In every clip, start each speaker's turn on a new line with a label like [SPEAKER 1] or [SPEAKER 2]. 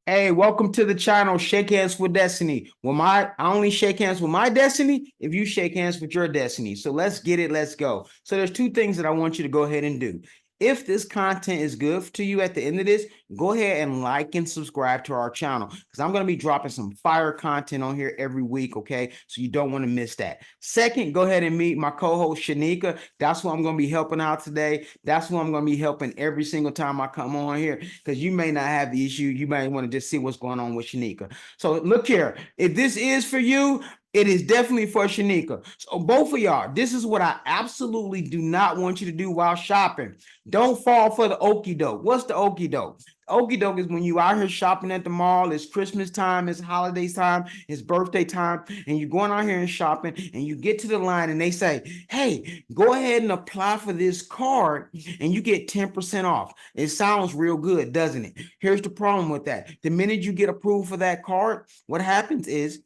[SPEAKER 1] Hey, welcome to the channel, Shake Hands with Destiny. I only shake hands with my destiny if you shake hands with your destiny. So let's get it, let's go. So there's two things that I want you to go ahead and do. If this content is good to you at the end of this, go ahead and like and subscribe to our channel because I'm going to be dropping some fire content on here every week, okay? So you don't want to miss that. Second, go ahead and meet my co-host Shanika. That's who I'm going to be helping out today. That's who I'm going to be helping every single time I come on here because you may not have the issue. You might want to just see what's going on with Shanika. So look here, if this is for you, it is definitely for Shanika. So both of y'all, this is what I absolutely do not want you to do while shopping. Don't fall for the okie doke. What's the okie doke? Okie doke is when you out here shopping at the mall. It's Christmas time, it's holidays time, it's birthday time, and you're going out here and shopping, and you get to the line, and they say, "Hey, go ahead and apply for this card, and you get 10% off." It sounds real good, doesn't it? Here's the problem with that: the minute you get approved for that card, what happens is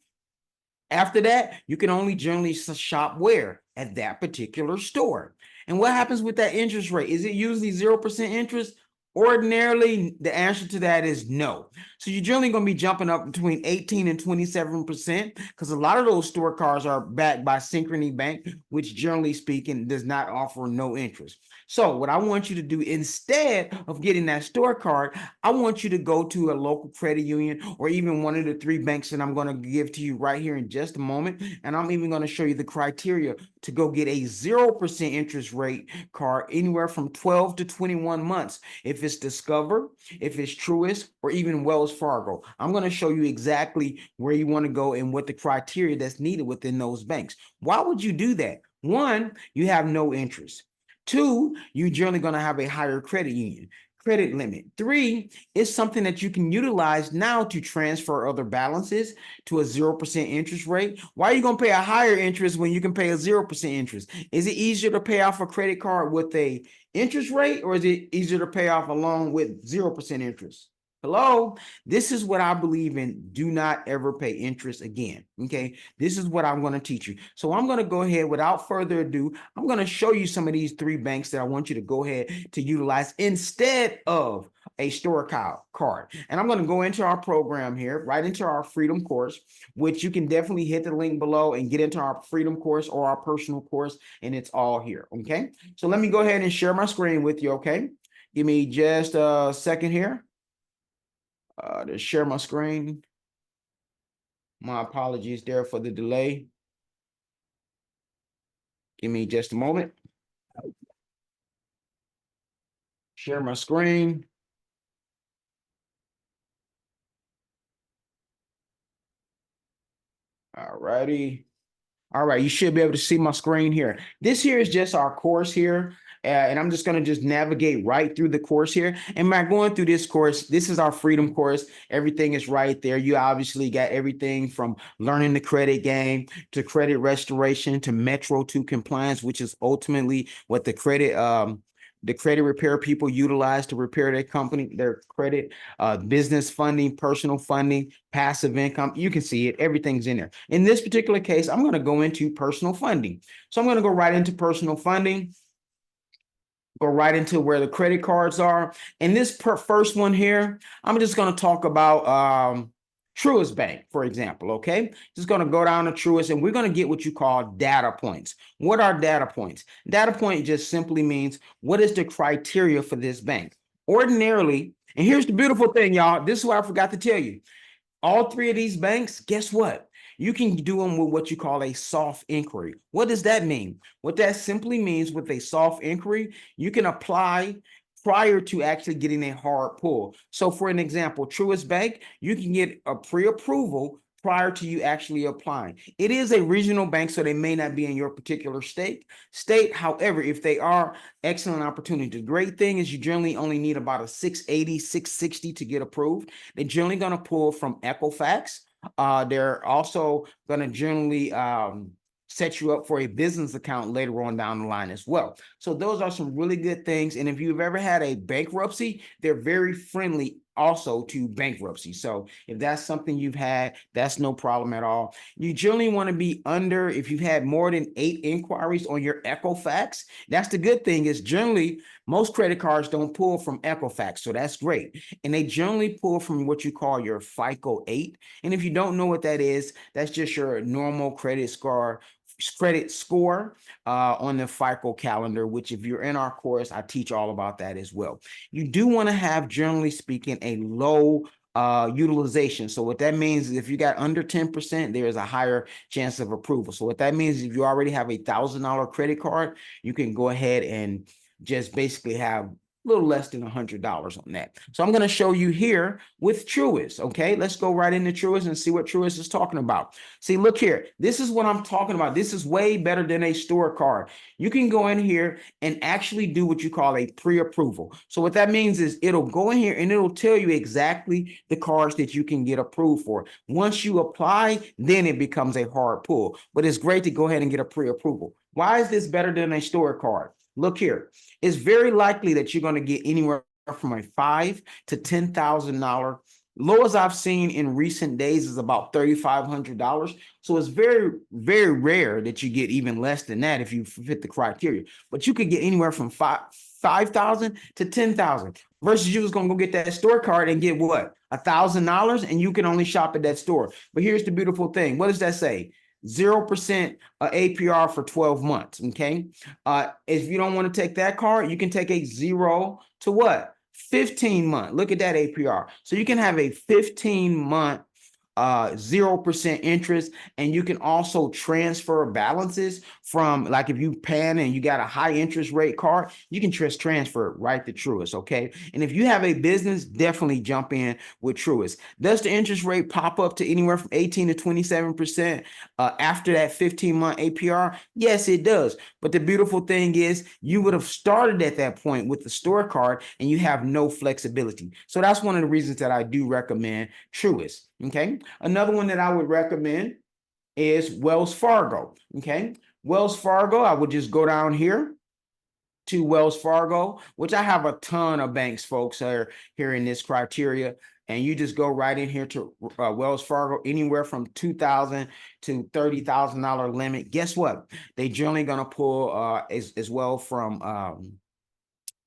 [SPEAKER 1] after that, you can only generally shop where? At that particular store. And what happens with that interest rate? Is it usually 0% interest? Ordinarily, the answer to that is no. So you're generally going to be jumping up between 18 and 27% because a lot of those store cards are backed by Synchrony Bank, which generally speaking does not offer no interest. So what I want you to do instead of getting that store card, I want you to go to a local credit union or even one of the three banks that I'm going to give to you right here in just a moment. And I'm even going to show you the criteria to go get a 0% interest rate card anywhere from 12 to 21 months. If it's Discover, if it's Truist, or even Wells Fargo, I'm going to show you exactly where you want to go and what the criteria that's needed within those banks. Why would you do that? One, you have no interest. Two, you're generally going to have a higher credit limit. Three, is something that you can utilize now to transfer other balances to a 0% interest rate. Why are you going to pay a higher interest when you can pay a 0% interest? Is it easier to pay off a credit card with a interest rate, or is it easier to pay off a loan with 0% interest? Hello, this is what I believe in. Do not ever pay interest again. Okay, this is what I'm going to teach you. So I'm going to go ahead without further ado. I'm going to show you some of these three banks that I want you to go ahead to utilize instead of a store card. And I'm going to go into our program here, right into our Freedom course, which you can definitely hit the link below and get into our Freedom course or our personal course, and it's all here. Okay, so let me go ahead and share my screen with you. Okay, give me just a second here to share my screen. My apologies there for the delay. Give me just a moment. Share my screen. All righty. All right, you should be able to see my screen here. This here is just our course here. And I'm just going to just navigate right through the course here. And by going through this course, this is our Freedom course. Everything is right there. You obviously got everything from learning the credit game to credit restoration to Metro 2 compliance, which is ultimately what the credit repair people utilize to repair their company, their credit, business funding, personal funding, passive income. You can see it. Everything's in there. In this particular case, I'm going to go into personal funding. So I'm going to go right into personal funding. Go right into where the credit cards are. And this first one here, I'm just going to talk about Truist Bank, for example, okay? Just going to go down to Truist, and we're going to get what you call data points. What are data points? Data point just simply means what is the criteria for this bank? Ordinarily, and here's the beautiful thing, y'all. This is what I forgot to tell you. All three of these banks, guess what? You can do them with what you call a soft inquiry. What does that mean? What that simply means with a soft inquiry, you can apply prior to actually getting a hard pull. So for an example, Truist Bank, you can get a pre-approval prior to you actually applying. It is a regional bank, so they may not be in your particular state. However, if they are, excellent opportunity. The great thing is you generally only need about a 680, 660 to get approved. They're generally going to pull from Equifax. They're also going to generally set you up for a business account later on down the line as well. So those are some really good things. And if you've ever had a bankruptcy, they're very friendly also to bankruptcy. So if that's something you've had, that's no problem at all. You generally want to be under, if you've had more than 8 inquiries on your Equifax, that's the good thing is generally most credit cards don't pull from Equifax. So that's great. And they generally pull from what you call your FICO 8. And if you don't know what that is, that's just your normal credit score on the FICO calendar, which if you're in our course, I teach all about that as well. You do want to have, generally speaking, a low utilization. So what that means is if you got under 10%, there's a higher chance of approval. So what that means is if you already have $1,000 credit card, you can go ahead and just basically have a little less than $100 on that. So I'm going to show you here with Truist. Okay, let's go right into Truist and see what Truist is talking about. See, look here. This is what I'm talking about. This is way better than a store card. You can go in here and actually do what you call a pre-approval. So what that means is it'll go in here and it'll tell you exactly the cards that you can get approved for. Once you apply, then it becomes a hard pull. But it's great to go ahead and get a pre-approval. Why is this better than a store card? Look here. It's very likely that you're going to get anywhere from a $5,000 to $10,000. Lowest I've seen in recent days is about $3,500. So it's very, very rare that you get even less than that if you fit the criteria. But you could get anywhere from 5,000 to 10,000 versus you was going to go get that store card and get what? $1,000 and you can only shop at that store. But here's the beautiful thing. What does that say? 0% APR for 12 months. Okay. If you don't want to take that card, you can take a 0 to what? 15-month. Look at that APR. So you can have a 15-month 0% interest, and you can also transfer balances from, like, if you pan and you got a high interest rate card, you can just transfer it right to Truist. Okay. And if you have a business, definitely jump in with Truist. Does the interest rate pop up to anywhere from 18 to 27% after that 15-month APR? Yes, it does. But the beautiful thing is you would have started at that point with the store card and you have no flexibility. So that's one of the reasons that I do recommend Truist. Okay. Another one that I would recommend is Wells Fargo. Okay. Wells Fargo, I would just go down here to Wells Fargo, which I have a ton of banks, folks, are here in this criteria. And you just go right in here to Wells Fargo, anywhere from $2,000 to $30,000 limit. Guess what? They generally going to pull as well from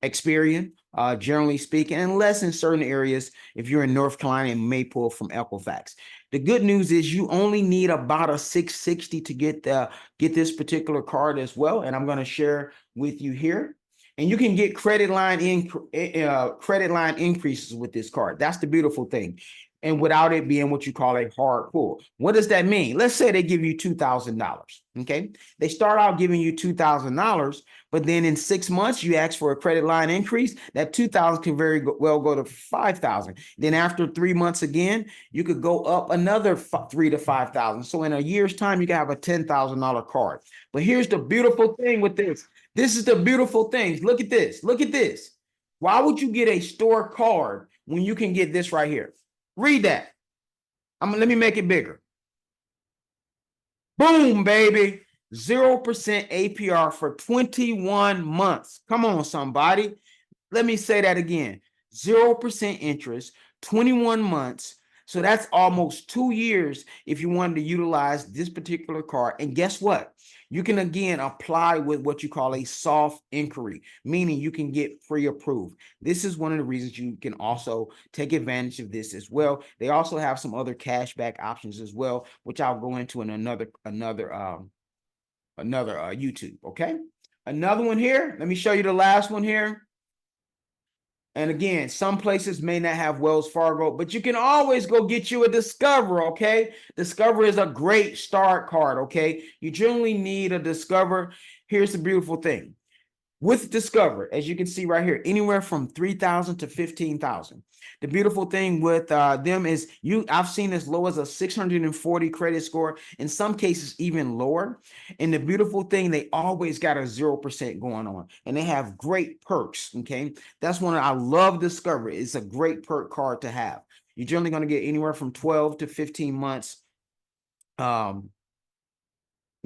[SPEAKER 1] Experian, generally speaking, unless in certain areas, if you're in North Carolina, it may pull from Equifax. The good news is you only need about a 660 to get this particular card as well, and I'm going to share with you here. And you can get credit line increases with this card. That's the beautiful thing. And without it being what you call a hard pull. What does that mean? Let's say they give you $2,000. Okay. They start out giving you $2,000, but then in 6 months, you ask for a credit line increase. That $2,000 can very well go to $5,000. Then after 3 months again, you could go up another $3,000 to $5,000. So in a year's time, you can have a $10,000 card. But here's the beautiful thing with this. This is the beautiful thing. Look at this. Look at this. Why would you get a store card when you can get this right here? Read that. Let me make it bigger. Boom, baby. 0% APR for 21 months. Come on, somebody. Let me say that again. 0% interest, 21 months. So that's almost 2 years if you wanted to utilize this particular card. And guess what? You can again apply with what you call a soft inquiry, meaning you can get pre-approved. This is one of the reasons you can also take advantage of this as well. They also have some other cashback options as well, which I'll go into in another YouTube. Okay. Another one here. Let me show you the last one here. And again, some places may not have Wells Fargo, but you can always go get you a Discover, okay? Discover is a great start card, okay? You generally need a Discover. Here's the beautiful thing. With Discover, as you can see right here, anywhere from 3,000 to 15,000. The beautiful thing with them is I've seen as low as a 640 credit score, in some cases even lower. And the beautiful thing, they always got a 0% going on, and they have great perks. Okay, that's I love Discover. It's a great perk card to have. You're generally going to get anywhere from 12 to 15 months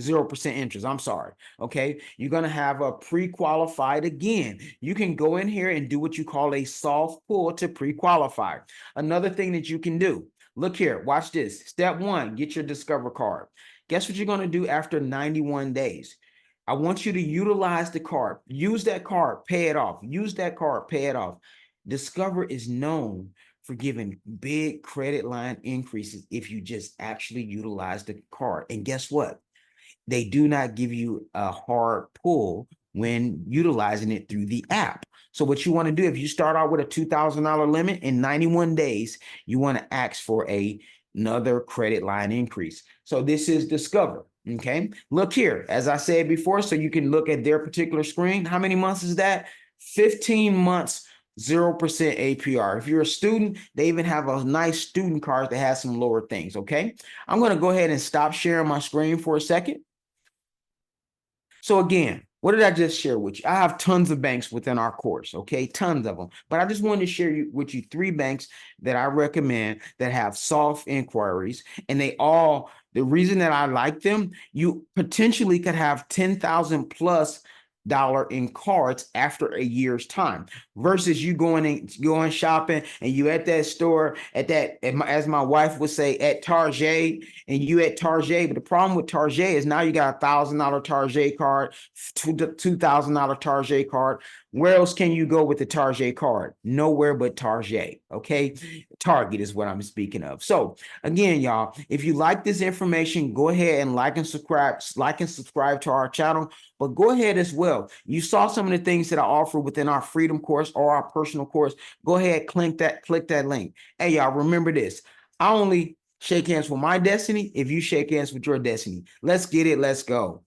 [SPEAKER 1] 0% interest. I'm sorry. Okay. You're going to have a pre-qualified again. You can go in here and do what you call a soft pull to pre-qualify. Another thing that you can do, look here, watch this. Step one, get your Discover card. Guess what you're going to do after 91 days? I want you to utilize the card. Use that card, pay it off. Use that card, pay it off. Discover is known for giving big credit line increases if you just actually utilize the card. And guess what? They do not give you a hard pull when utilizing it through the app. So what you want to do, if you start out with a $2,000 limit in 91 days, you want to ask for another credit line increase. So this is Discover. Okay, look here, as I said before, so you can look at their particular screen. How many months is that? 15 months, 0% APR. If you're a student, they even have a nice student card that has some lower things. Okay, I'm going to go ahead and stop sharing my screen for a second. So again, what did I just share with you? I have tons of banks within our course, okay? Tons of them. But I just wanted to share with you 3 banks that I recommend that have soft inquiries. And the reason that I like them, you potentially could have 10,000 plus dollar in cards after a year's time versus you going shopping and you at that store as my wife would say, at Target, and you at Target. But the problem with Target is now you got $1,000 Target card, $2,000 Target card. Where else can you go with the Target card? Nowhere but Target. Okay, Target is what I'm speaking of. So again, y'all, if you like this information, go ahead and like and subscribe to our channel. But go ahead as well. You saw some of the things that I offer within our Freedom course or our personal course. Go ahead, click that link. Hey, y'all, remember this. I only shake hands with my destiny if you shake hands with your destiny. Let's get it. Let's go.